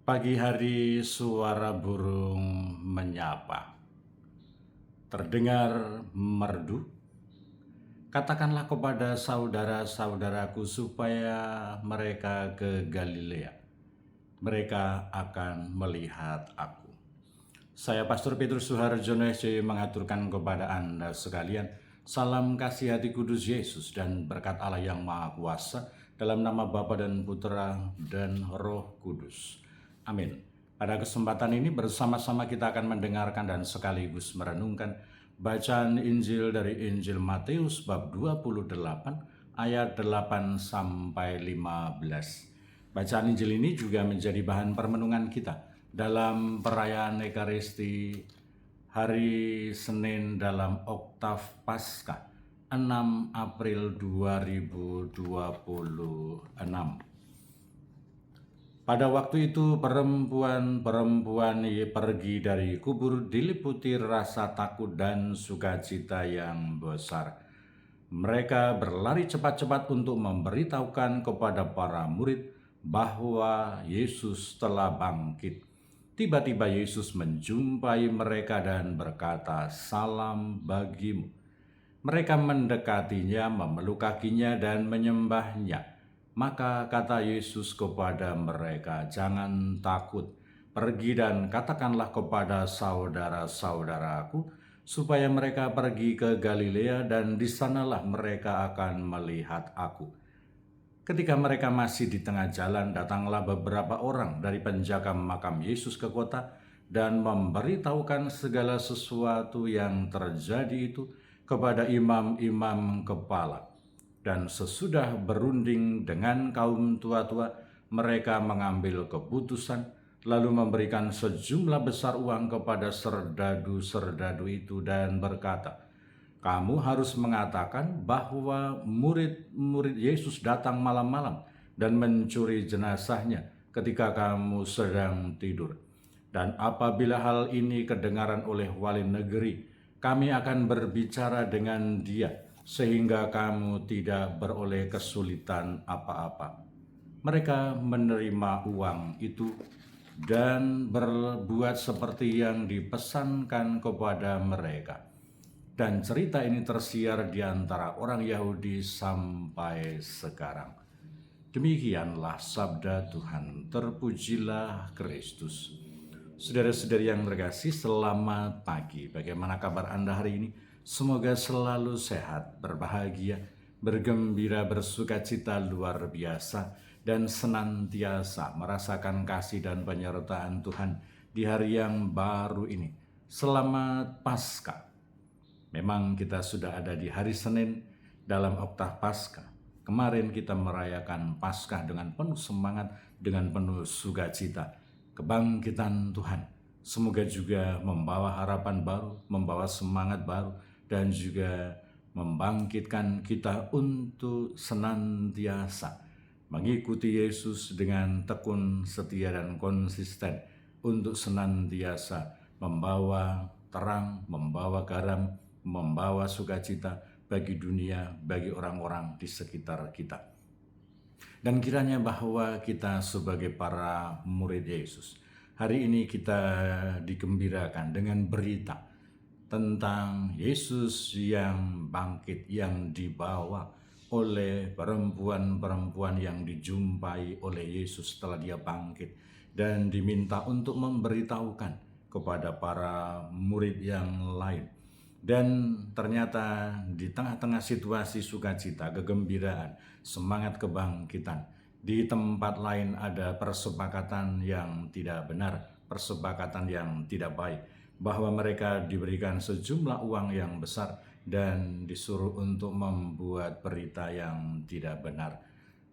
Pagi hari suara burung menyapa, terdengar merdu. Katakanlah kepada saudara-saudaraku supaya mereka ke Galilea. Mereka akan melihat aku. Saya Pastor Petrus Suharjono SJ mengaturkan kepada Anda sekalian salam kasih hati kudus Yesus dan berkat Allah yang Maha Kuasa dalam nama Bapa dan Putra dan Roh Kudus. Amin. Pada kesempatan ini bersama-sama kita akan mendengarkan dan sekaligus merenungkan bacaan Injil dari Injil Matius bab 28 ayat 8 sampai 15. Bacaan Injil ini juga menjadi bahan permenungan kita dalam perayaan Ekaristi hari Senin dalam oktav Paskah 6 April 2026. Pada waktu itu perempuan-perempuan pergi dari kubur diliputi rasa takut dan sukacita yang besar. Mereka berlari cepat-cepat untuk memberitahukan kepada para murid bahwa Yesus telah bangkit. Tiba-tiba Yesus menjumpai mereka dan berkata, "Salam bagimu." Mereka mendekatinya, memeluk kakinya dan menyembahnya. Maka kata Yesus kepada mereka, "Jangan takut, pergi dan katakanlah kepada saudara-saudaraku, supaya mereka pergi ke Galilea dan di sanalah mereka akan melihat aku." Ketika mereka masih di tengah jalan, datanglah beberapa orang dari penjaga makam Yesus ke kota dan memberitahukan segala sesuatu yang terjadi itu kepada imam-imam kepala. Dan sesudah berunding dengan kaum tua-tua, mereka mengambil keputusan, lalu memberikan sejumlah besar uang kepada serdadu-serdadu itu dan berkata, "Kamu harus mengatakan bahwa murid-murid Yesus datang malam-malam dan mencuri jenazahnya ketika kamu sedang tidur. Dan apabila hal ini kedengaran oleh wali negeri, kami akan berbicara dengan dia, sehingga kamu tidak beroleh kesulitan apa-apa." Mereka menerima uang itu dan berbuat seperti yang dipesankan kepada mereka. Dan cerita ini tersiar di antara orang Yahudi sampai sekarang. Demikianlah sabda Tuhan, terpujilah Kristus. Saudara-saudari yang terkasih, selamat pagi. Bagaimana kabar Anda hari ini? Semoga selalu sehat, berbahagia, bergembira, bersukacita luar biasa, dan senantiasa merasakan kasih dan penyertaan Tuhan di hari yang baru ini. Selamat Paskah. Memang kita sudah ada di hari Senin dalam oktav Paskah. Kemarin kita merayakan Paskah dengan penuh semangat, dengan penuh sukacita. Kebangkitan Tuhan semoga juga membawa harapan baru, membawa semangat baru, dan juga membangkitkan kita untuk senantiasa mengikuti Yesus dengan tekun, setia, dan konsisten untuk senantiasa membawa terang, membawa garam, membawa sukacita bagi dunia, bagi orang-orang di sekitar kita. Dan kiranya bahwa kita sebagai para murid Yesus, hari ini kita digembirakan dengan berita tentang Yesus yang bangkit, yang dibawa oleh perempuan-perempuan yang dijumpai oleh Yesus setelah dia bangkit, dan diminta untuk memberitahukan kepada para murid yang lain. Dan ternyata di tengah-tengah situasi sukacita, kegembiraan, semangat kebangkitan, di tempat lain ada persepakatan yang tidak benar, persepakatan yang tidak baik, bahwa mereka diberikan sejumlah uang yang besar dan disuruh untuk membuat berita yang tidak benar.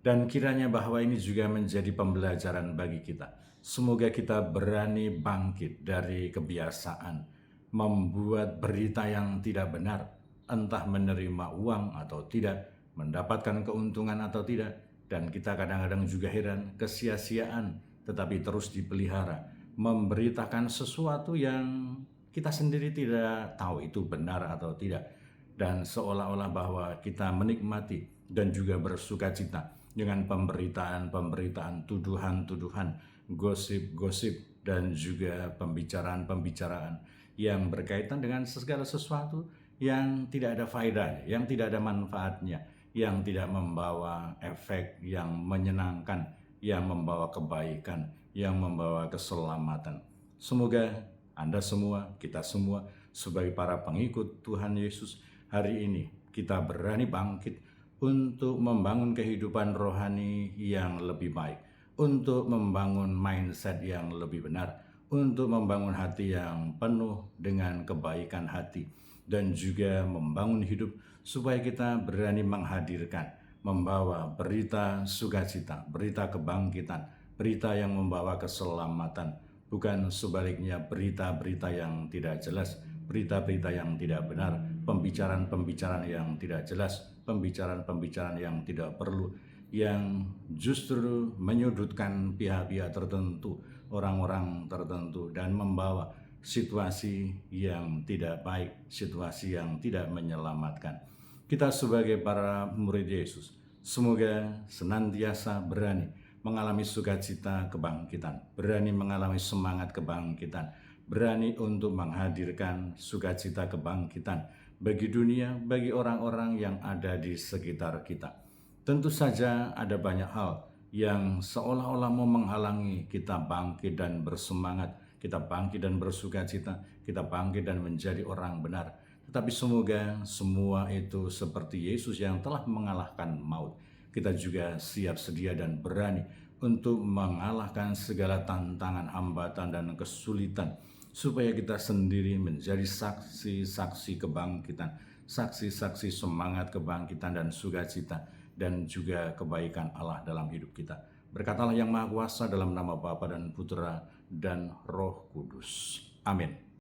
Dan kiranya bahwa ini juga menjadi pembelajaran bagi kita. Semoga kita berani bangkit dari kebiasaan membuat berita yang tidak benar, entah menerima uang atau tidak, mendapatkan keuntungan atau tidak. Dan kita kadang-kadang juga heran, kesia-siaan tetapi terus dipelihara, memberitakan sesuatu yang kita sendiri tidak tahu itu benar atau tidak, dan seolah-olah bahwa kita menikmati dan juga bersukacita dengan pemberitaan-pemberitaan, tuduhan-tuduhan gosip-gosip, dan juga pembicaraan-pembicaraan yang berkaitan dengan segala sesuatu yang tidak ada faedahnya, yang tidak ada manfaatnya, yang tidak membawa efek yang menyenangkan, yang membawa kebaikan, yang membawa keselamatan. Semoga Anda semua, kita semua, sebagai para pengikut Tuhan Yesus, hari ini kita berani bangkit untuk membangun kehidupan rohani yang lebih baik, untuk membangun mindset yang lebih benar, untuk membangun hati yang penuh dengan kebaikan hati, dan juga membangun hidup supaya kita berani menghadirkan, membawa berita sukacita, berita kebangkitan, berita yang membawa keselamatan, bukan sebaliknya berita-berita yang tidak jelas, berita-berita yang tidak benar, pembicaraan-pembicaraan yang tidak jelas, pembicaraan-pembicaraan yang tidak perlu, yang justru menyudutkan pihak-pihak tertentu, orang-orang tertentu, dan membawa situasi yang tidak baik, situasi yang tidak menyelamatkan. Kita sebagai para murid Yesus, semoga senantiasa berani mengalami sukacita kebangkitan, berani mengalami semangat kebangkitan, berani untuk menghadirkan sukacita kebangkitan bagi dunia, bagi orang-orang yang ada di sekitar kita. Tentu saja ada banyak hal yang seolah-olah mau menghalangi kita bangkit dan bersemangat, kita bangkit dan bersukacita, kita bangkit dan menjadi orang benar. Tetapi semoga semua itu seperti Yesus yang telah mengalahkan maut, kita juga siap sedia dan berani untuk mengalahkan segala tantangan, hambatan, dan kesulitan, supaya kita sendiri menjadi saksi-saksi kebangkitan, saksi-saksi semangat kebangkitan dan sukacita, dan juga kebaikan Allah dalam hidup kita. Berkatalah yang Maha Kuasa dalam nama Bapa dan Putra dan Roh Kudus. Amin.